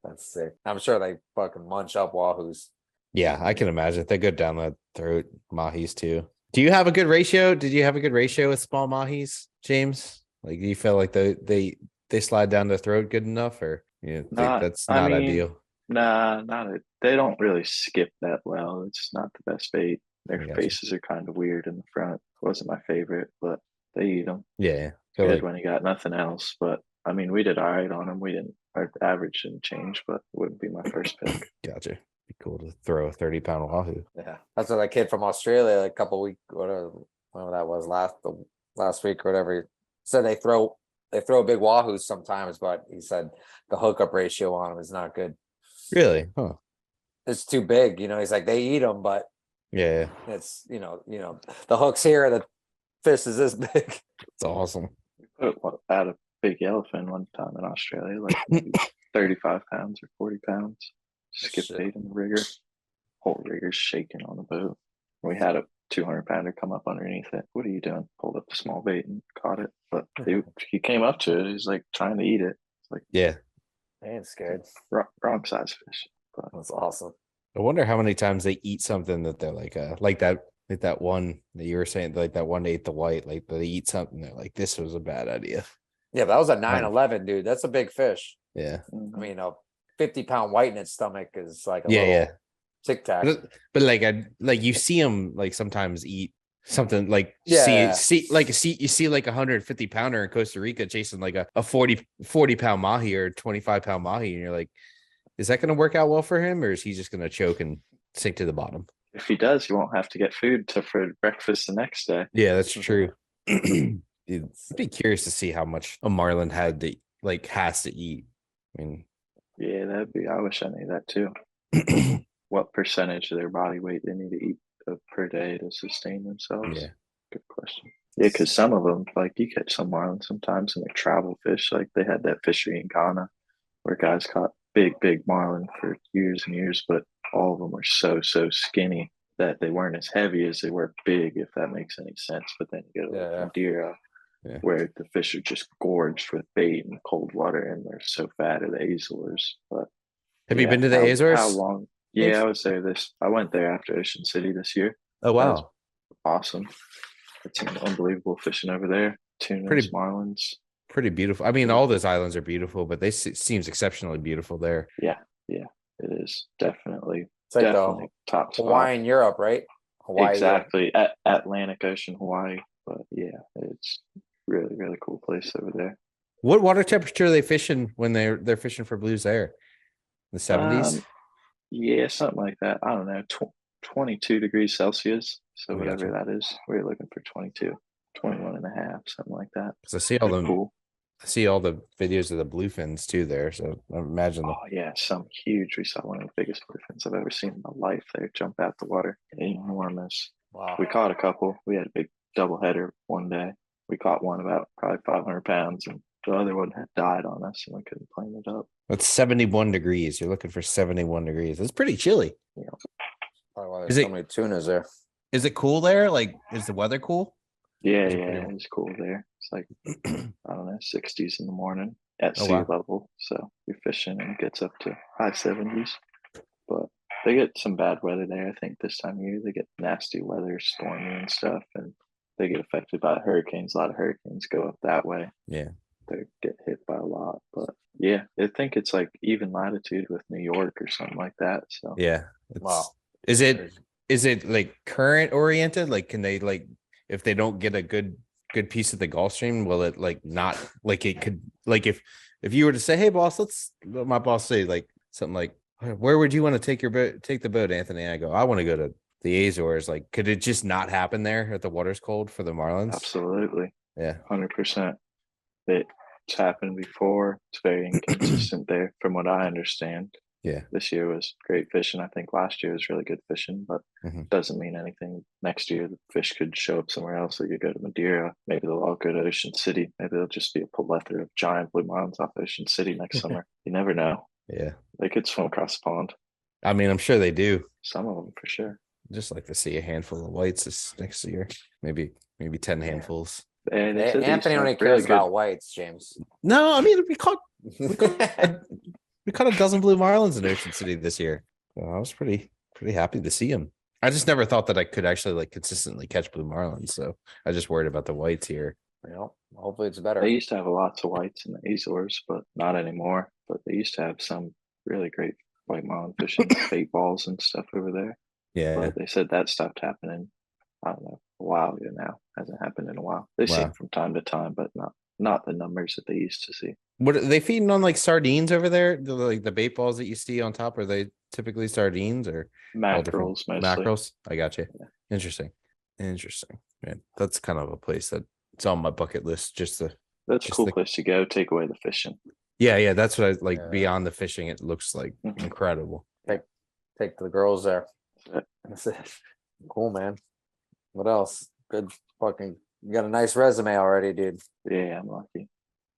That's sick. I'm sure they fucking munch up wahoos. Yeah, I can imagine. They go down the throat, mahis too. Do you have a good ratio? Did you have a good ratio with small mahis, James? Like, do you feel like they slide down the throat good enough, or that's not ideal? Nah, not it. They don't really skip that well. It's not the best bait. Their faces are kind of weird in the front. Wasn't my favorite, but they eat them. Yeah, good when you got nothing else. But I mean, we did all right on them. Our average didn't change, but it wouldn't be my first pick. Gotcha. Be cool to throw a 30-pound wahoo. Yeah, that's what that kid from Australia, like a couple weeks, whatever that was last week or whatever, said they throw big wahoos sometimes, but he said the hookup ratio on them is not good. Really? Huh. It's too big. He's like, they eat them, but yeah, it's the hooks here, the fish is this big. It's awesome. We put out a big yellowfin one time in Australia, like 35 pounds or 40 pounds. Skip bait in the rigger. Whole rigger's shaking on the boat. We had a 200 pounder come up underneath it. What are you doing? Pulled up the small bait and caught it. But he came up to it. He's like trying to eat it. It's like, yeah, I ain't scared. Wrong size fish. But that's awesome. I wonder how many times they eat something that they're like that one that you were saying, like that one ate the white, like they eat something. They're like, this was a bad idea. Yeah, but that was a 9-11, dude. That's a big fish. Yeah. I mean, a 50-pound white in its stomach is like a little tic tac. But like you see them like sometimes eat something like you see like a 150 pounder in Costa Rica chasing like a 40 pound mahi or 25-pound mahi, and you're like, is that going to work out well for him, or is he just going to choke and sink to the bottom? If he does, you won't have to get food for breakfast the next day. Yeah, that's true. I'd be curious to see how much a marlin has to eat. I mean, yeah, I wish I knew that too. What percentage of their body weight they need to eat per day to sustain themselves? Yeah, good question. Yeah, because some of them, like you catch some marlins sometimes and they're travel fish. Like they had that fishery in Ghana where guys caught big marlin for years and years, but all of them were so skinny that they weren't as heavy as they were big, if that makes any sense. But then you go to Yeah. Madeira, Yeah. where the fish are just gorged with bait and cold water, and they're so fat, or the Azores. But Have you been to the Azores? How long? Yeah, I would say this. I went there after Ocean City this year. Oh wow, Awesome. It's unbelievable fishing over there. Tunas, Pretty- marlins. pretty beautiful. I mean, all those islands are beautiful, but seems exceptionally beautiful there. Yeah, it is definitely It's like definitely the top spot. Hawaiian Europe, right? Hawaii. Exactly. At Atlantic Ocean, Hawaii. But yeah, it's really, really cool place over there. What water temperature are they fishing when they're fishing for blues there? The 70s? Yeah, something like that. I don't know. 22 degrees Celsius. So Oh, whatever gotcha. that is, we're looking for 22, 21 and a half, something like that. Because I see all Pretty them. cool. I see all the videos of the bluefins too there. So I imagine Oh yeah, some huge. We saw one of the biggest bluefins I've ever seen in my life. They jump out the water, enormous. Wow. We caught a couple. We had a big doubleheader one day. We caught one about probably 500 pounds, and the other one had died on us, and we couldn't clean it up. that's 71 degrees. You're looking for 71 degrees. That's pretty chilly. Probably why Is there's it- so many tunas there. Is it cool there? Like, is the weather cool? Yeah, Is it yeah, pretty- it's cool there. It's like I don't know, 60s in the morning at Oh, sea wow. level. So you're fishing and it gets up to high 70s. But they get some bad weather there. I think this time of year they get nasty weather, stormy and stuff, and they get affected by hurricanes. A lot of hurricanes go up that way. Yeah. They get hit by a lot. But yeah, I think it's like even latitude with New York or something like that. So Yeah. Wow. Is it like current oriented? Like, can they like, if they don't get a good piece of the Gulf Stream, will it like not like it could like if you were to say, hey boss, my boss say like something like, where would you want to take the boat, Anthony? And I go, I want to go to the Azores. Like, could it just not happen there if the water's cold for the Marlins? absolutely. Yeah. 100%. It's happened before. It's very inconsistent there, from what I understand. Yeah. This year was great fishing. I think last year was really good fishing, but Mhm. doesn't mean anything. Next year, the fish could show up somewhere else. They could go to Madeira. Maybe they'll all go to Ocean City. Maybe there'll just be a plethora of giant blue marlins off Ocean City next summer. You never know. Yeah. They could swim across the pond. I mean, I'm sure they do. Some of them for sure. Just like to see a handful of whites this next year. Maybe 10 handfuls. And they said they Anthony used to only have really cares good- about whites, James. No, I mean we caught a dozen blue marlins in Ocean City this year. So I was pretty happy to see them. I just never thought that I could actually like consistently catch blue marlins. So I just worried about the whites here. You know, hopefully it's better. They used to have lots of whites in the Azores, but not anymore. But they used to have some really great white marlin fishing, bait balls and stuff over there. Yeah. But they said that stopped happening, I don't know, a while ago now. Hasn't happened in a while. They see Wow. it from time to time, but not the numbers that they used to see. What are they feeding on, like sardines over there? Like the bait balls that you see on top, are they typically sardines or all different- Mackerels mostly. Mackerels. I got you. Yeah. Interesting. Man, that's kind of a place that it's on my bucket list. Just to That's a just cool the- place to go. Take away the fishing. yeah. That's what I like. Yeah. Beyond the fishing, it looks like Mhm. incredible. Take the girls there. That's it. That's it. Cool, man. What else? Good fucking. You got a nice resume already, dude. Yeah, I'm lucky.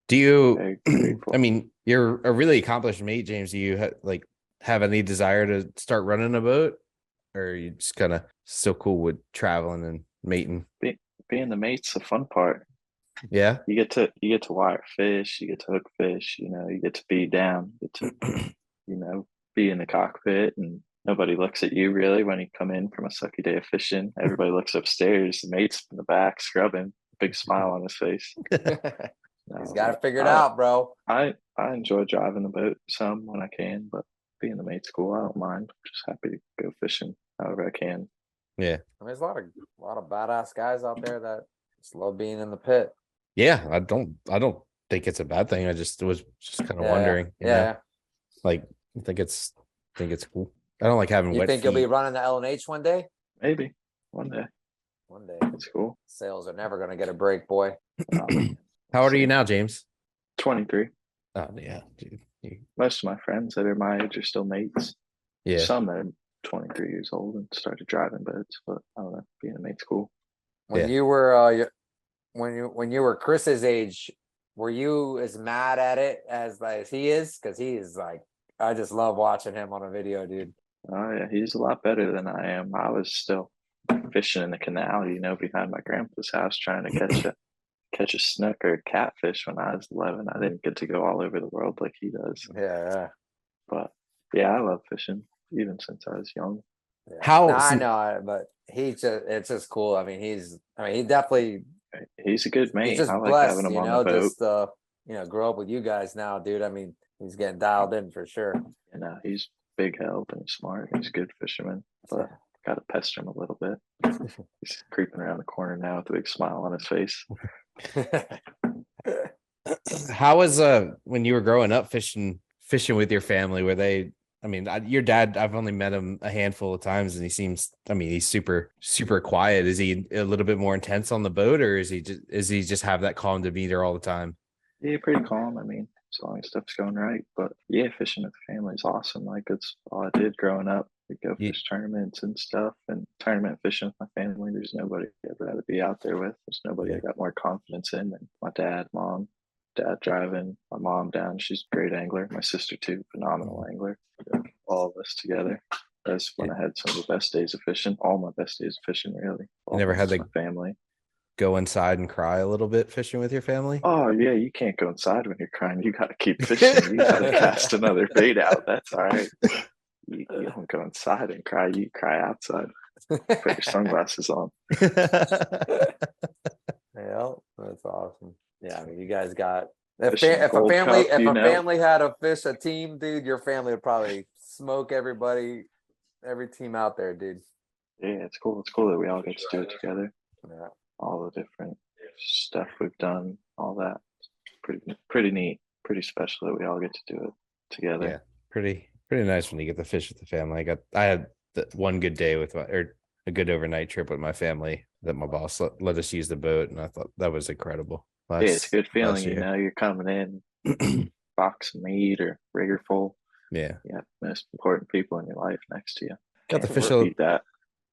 Do you? Very grateful. I mean, you're a really accomplished mate, James. Do you have any desire to start running a boat, or are you just kind of still cool with traveling and mating? Being the mate's the fun part. Yeah. You get to wire fish, you get to hook fish, you get to be down, you get to, be in the cockpit, and nobody looks at you really when you come in from a sucky day of fishing. Everybody looks upstairs, the mate's in the back scrubbing, big smile on his face. He's got it figured I- out, bro. I enjoy driving the boat some when I can, but being the mate's cool. I don't mind. Just happy to go fishing however I can. Yeah. I mean, there's a lot of badass guys out there that just love being in the pit. Yeah. I don't think it's a bad thing. I just was just kind of Yeah, wondering. you know? Yeah. Like I think it's cool. I don't like having You wet think feet. you'll be running the LNH one day? Maybe one day. One day. It's cool. Sales are never gonna get a break, boy. How old are you now, James? 23. Oh yeah, dude. Most of my friends that are my age are still mates. Yeah. Some that are 23 years old and started driving boats, but I don't know. Being a mate's cool. When Yeah. you were when you were Chris's age, were you as mad at it as he is? Because he is like, I just love watching him on a video, dude. Oh yeah, he's a lot better than I am. I was still fishing in the canal, behind my grandpa's house, trying to catch a snook or a catfish when I was 11. I didn't get to go all over the world like he does. Yeah. But yeah, I love fishing even since I was young. Yeah. How- No, I know, but it's just cool. I mean, he definitely, He's a good he's mate. just I like blessed, having him on the boat. just grow up with you guys now, dude. I mean, he's getting dialed in for sure. He's big help and he's smart. He's a good fisherman, but gotta pester him a little bit. He's creeping around the corner now with a big smile on his face. How was when you were growing up fishing with your family? Were they? I mean, your dad, I've only met him a handful of times, and he seems. I mean, he's super quiet. Is he a little bit more intense on the boat, or is he just have that calm demeanor all the time? Yeah, pretty calm. I mean, as long as stuff's going right. But yeah, fishing with the family is awesome. Like it's all I did growing up. We go fish tournaments and stuff, and tournament fishing with my family. There's nobody I'd rather be out there with. There's nobody I got more confidence in than my dad, mom. Dad driving, my mom down. She's a great angler. My sister too, phenomenal angler. All of us together. That's when I had some of the best days of fishing. All my best days of fishing, really. You never had my the family go inside and cry a little bit fishing with your family? Oh yeah, you can't go inside when you're crying. You got to keep fishing. You got to cast another bait out. That's all right. You don't go inside and cry. You cry outside. Put your sunglasses on. Yeah, that's awesome. Yeah, I mean, you guys got if Fishing a Gold family Cup, family had a team, dude, your family would probably smoke every team out there, dude. Yeah, it's cool. It's cool that we all get to do it together. Yeah. All the different stuff we've done, all that. Pretty neat, pretty special that we all get to do it together. Yeah, pretty nice when you get to fish with the family. I had one good day with a good overnight trip with my family that my boss let us use the boat, and I thought that was incredible. Yeah, it's a good feeling. You're coming in, box of meat or rigger full. Yeah, most important people in your life next to you. Got the fish that.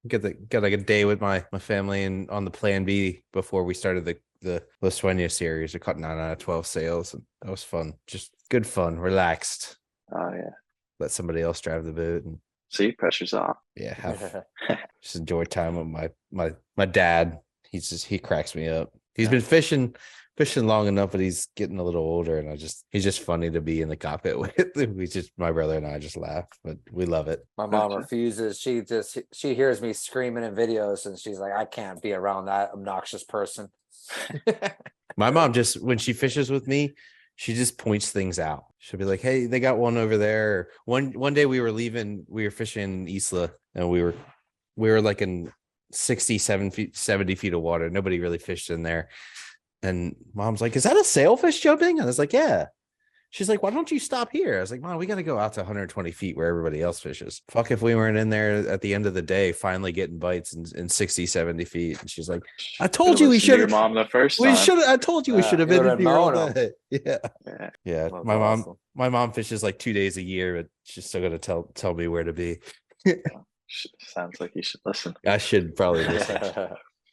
Got like a day with my family and on the Plan B before we started the Los Sueños series. We caught 9 out of 12 sails, and that was fun. Just good fun, relaxed. Oh yeah. Let somebody else drive the boat and see, pressure's off. Yeah, just enjoy time with my dad. He cracks me up. He's been fishing long enough, but he's getting a little older, and he's just funny to be in the cockpit with. My brother and I just laugh, but we love it. My mom refuses. She hears me screaming in videos, and she's like, I can't be around that obnoxious person. My mom when she fishes with me, she just points things out. She'll be like, hey, they got one over there. One day we were fishing in Isla, and we were like in 70 feet of water. Nobody really fished in there. And mom's like, is that a sailfish jumping? And I was like, yeah. She's like, why don't you stop here? I was like, Mom, we got to go out to 120 feet where everybody else fishes. Fuck if we weren't in there at the end of the day, finally getting bites in 60, 70 feet. And she's like, I told you we should have. Mom the first time. I told you we should have been in here all day. Yeah. Awesome. My mom fishes like 2 days a year, but she's still going to tell me where to be. Sounds like you should listen. I should probably listen.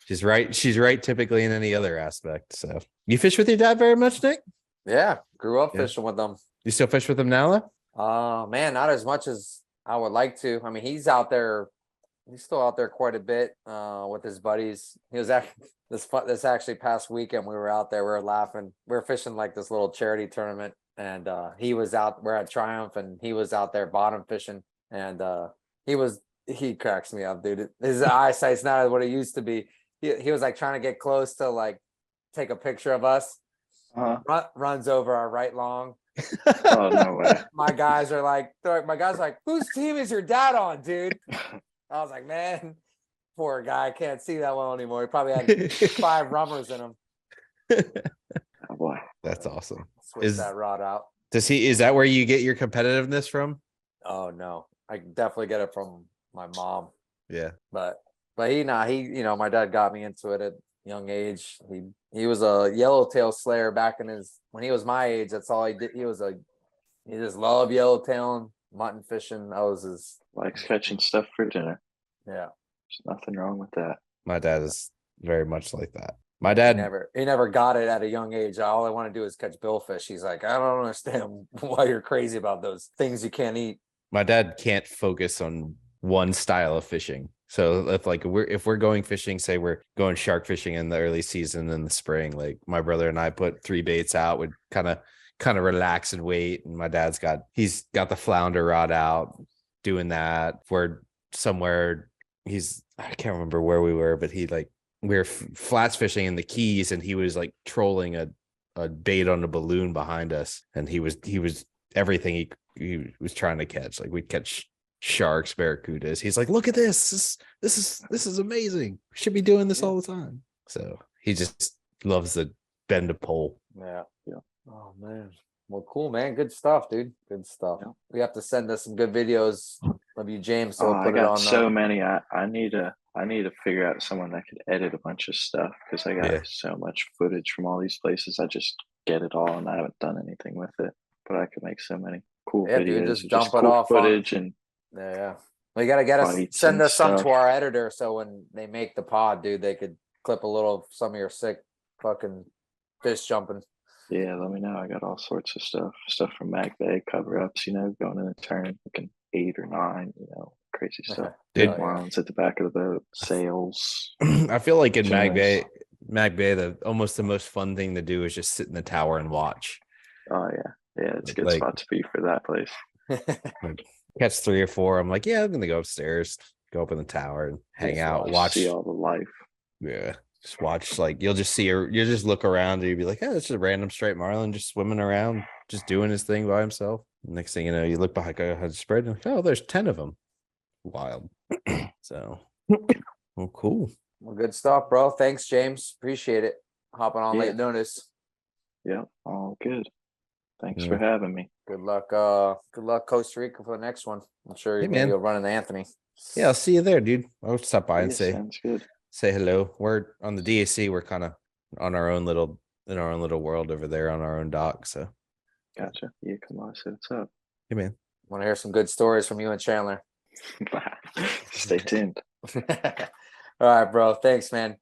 She's right. She's right typically in any other aspect. So you fish with your dad very much, Nick? Yeah, grew up fishing with them. You still fish with him now, though? Man, not as much as I would like to. I mean, he's out there. He's still out there quite a bit with his buddies. He was actually this actually past weekend. We were out there. We were laughing. We were fishing like this little charity tournament, and he was out. We're at Triumph, and he was out there bottom fishing, and he cracks me up, dude. His eyesight's not what it used to be. He was like trying to get close to like take a picture of us. Runs over our right long. Oh no way! My guys are like, whose team is your dad on, dude? I was like, man, poor guy, can't see that well anymore. He probably had 5 rummers in him. Oh boy, that's awesome. Switch that rod out. Is that where you get your competitiveness from? Oh no, I definitely get it from my mom. Yeah, but he my dad got me into it at young age. He was a yellowtail slayer back when he was my age. That's all he did. He just loved yellowtailing, mutton fishing. That was his. Likes catching stuff for dinner. Yeah, there's nothing wrong with that. My dad is very much like that. My dad he never got it at a young age. All I want to do is catch billfish. He's like, I don't understand why you're crazy about those things you can't eat. my dad can't focus on one style of fishing. So if we're going fishing, say we're going shark fishing in the early season in the spring, like my brother and I put 3 baits out, would kind of relax and wait. And my he's got the flounder rod out doing that. We're somewhere, I can't remember where we were, but we were flats fishing in the Keys, and he was like trolling a bait on a balloon behind us, and he was everything he was trying to catch. Like we'd catch sharks, barracudas. He's like, look at this. This is amazing. We should be doing this all the time. So he just loves to bend a pole. Yeah. Oh man. Well, cool, man. Good stuff, dude. Good stuff. Yeah. We have to send us some good videos of you, James. So we'll I put it got on. so many. I need to figure out someone that could edit a bunch of stuff, because I got so much footage from all these places. I just get it all, and I haven't done anything with it. But I could make so many cool Yeah, videos, dude, just of dump it cool off on- footage and Yeah. Well, you gotta get us, Fights send and us some stuff. to our editor, so when they make the pod, dude, they could clip a little of some of your sick fucking fish jumping. yeah, let me know. I got all sorts of stuff from Mag Bay cover-ups, going in the turn, looking 8 or 9, crazy stuff. Dude. Big Marlins at the back of the boat, sails. I feel like in Mag Nice. Bay, almost the most fun thing to do is just sit in the tower and watch. Oh yeah, it's a good Like- spot to be for that place. Catch 3 or 4. I'm like, yeah, I'm gonna go upstairs, go up in the tower and hang Just out, Just watch. see all the life. Yeah, just watch. Like you'll just look around and you'll be like, oh, it's just a random straight marlin just swimming around, just doing his thing by himself. Next thing you know, you look behind the spread and like, oh, there's 10 of them. Wild. So, well, cool. Well, good stuff, bro. Thanks, James. Appreciate it. Hopping on Yeah. late notice. Yeah, all good. Thanks Yeah. for having me. Good luck, Costa Rica, for the next one. I'm sure Hey, maybe man. you'll run into Anthony. Yeah, I'll see you there, dude. I'll stop by and Yeah, say sounds good. hello. We're on the DAC. We're kind of on our own little world over there on our own dock. So, Gotcha. Yeah, come on, say what's up. hey, man. Want to hear some good stories from you and Chandler? Stay tuned. All right, bro. Thanks, man.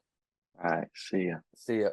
All right, see ya. See ya.